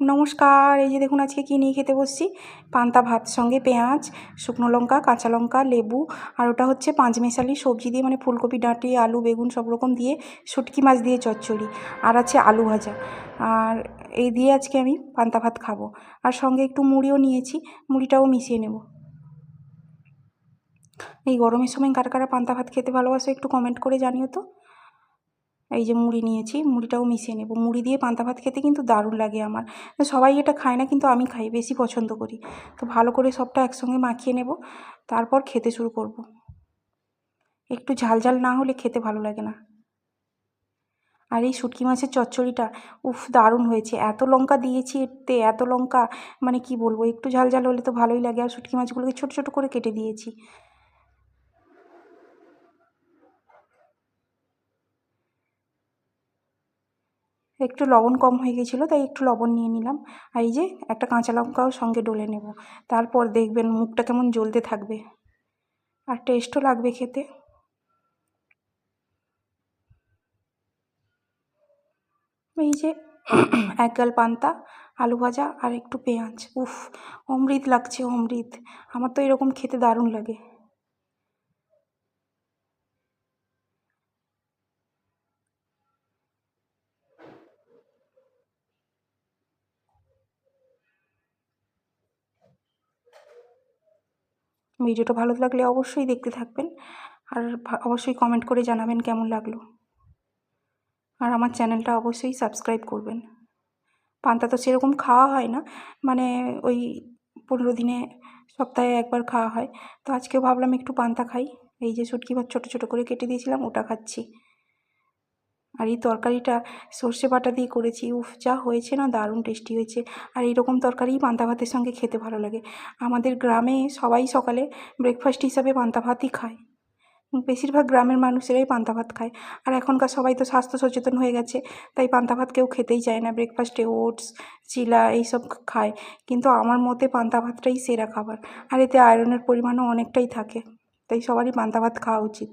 নমস্কার। এই যে দেখুন আজকে কী নিয়ে খেতে বসছি, পান্তা ভাত, সঙ্গে পেঁয়াজ, শুকনো লঙ্কা, কাঁচা লঙ্কা, লেবু, আর ওটা হচ্ছে পাঁচমেশালি সবজি দিয়ে, মানে ফুলকপি, ডাঁটি, আলু, বেগুন সব রকম দিয়ে, শুটকি মাছ দিয়ে চচ্চড়ি, আর আছে আলু ভাজা। আর এই দিয়ে আজকে আমি পান্তা ভাত খাবো। আর সঙ্গে একটু মুড়িও নিয়েছি, মুড়িটাও মিশিয়ে নেব। এই গরমের সময় কারা কারা পান্তা ভাত খেতে ভালোবাসো একটু কমেন্ট করে জানিও তো। এই যে মুড়ি নিয়েছি, মুড়িটাও মিশিয়ে নেব। মুড়ি দিয়ে পান্তা ভাত খেতে কিন্তু দারুণ লাগে আমার। সবাই এটা খায় না, কিন্তু আমি খাই, বেশি পছন্দ করি। তো ভালো করে সবটা একসঙ্গে মাখিয়ে নেব, তারপর খেতে শুরু করব। একটু ঝাল ঝাল না হলে খেতে ভালো লাগে না। আর এই শুটকি মাছের চচ্চড়িটা উফ দারুণ হয়েছে। এত লঙ্কা দিয়েছি এতে, এত লঙ্কা, মানে কি বলবো, একটু ঝাল ঝাল হলে তো ভালোই লাগে। আর শুটকি মাছগুলোকে ছোটো ছোটো করে কেটে দিয়েছি। একটু লবণ কম হয়ে গেছিলো, তাই একটু লবণ নিয়ে নিলাম। আর এই যে একটা কাঁচা লঙ্কাও সঙ্গে ডলে নেব। তারপর দেখবেন মুখটা কেমন জ্বলতে থাকবে, আর টেস্টও লাগবে খেতে। এই যে এক গাল পান্তা, আলু ভাজা আর একটু পেঁয়াজ, উফ অমৃত লাগছে, অমৃত। আমার তো এরকম খেতে দারুণ লাগে। ভিডিওটা ভালো লাগলে অবশ্যই দেখতে থাকবেন, আর অবশ্যই কমেন্ট করে জানাবেন কেমন লাগলো। আর আমার চ্যানেলটা অবশ্যই সাবস্ক্রাইব করবেন। পান্তা তো সেরকম খাওয়া হয় না, মানে ওই 15 দিনে, সপ্তাহে একবার খাওয়া হয়। তো আজকেও ভাবলাম একটু পান্তা খাই। এই যে শুটকি মাছ ছোটো ছোটো করে কেটে দিয়েছিলাম, ওটা খাচ্ছি। আর এই তরকারিটা সর্ষে বাটা দিয়ে করেছি, উফ যা হয়েছে না, দারুণ টেস্টি হয়েছে। আর এইরকম তরকারিই পান্তা ভাতের সঙ্গে খেতে ভালো লাগে। আমাদের গ্রামে সবাই সকালে ব্রেকফাস্ট হিসাবে পান্তা ভাতই খায়। বেশিরভাগ গ্রামের মানুষেরাই পান্তা ভাত খায়। আর এখনকার সবাই তো স্বাস্থ্য সচেতন হয়ে গেছে, তাই পান্তা ভাত কেউ খেতেই চায় না। ব্রেকফাস্টে ওটস, চিলা এইসব খায়, কিন্তু আমার মতে পান্তা ভাতটাই সেরা খাবার। আর এতে আয়রনের পরিমাণও অনেকটাই থাকে, তাই সবারই পান্তা ভাত খাওয়া উচিত।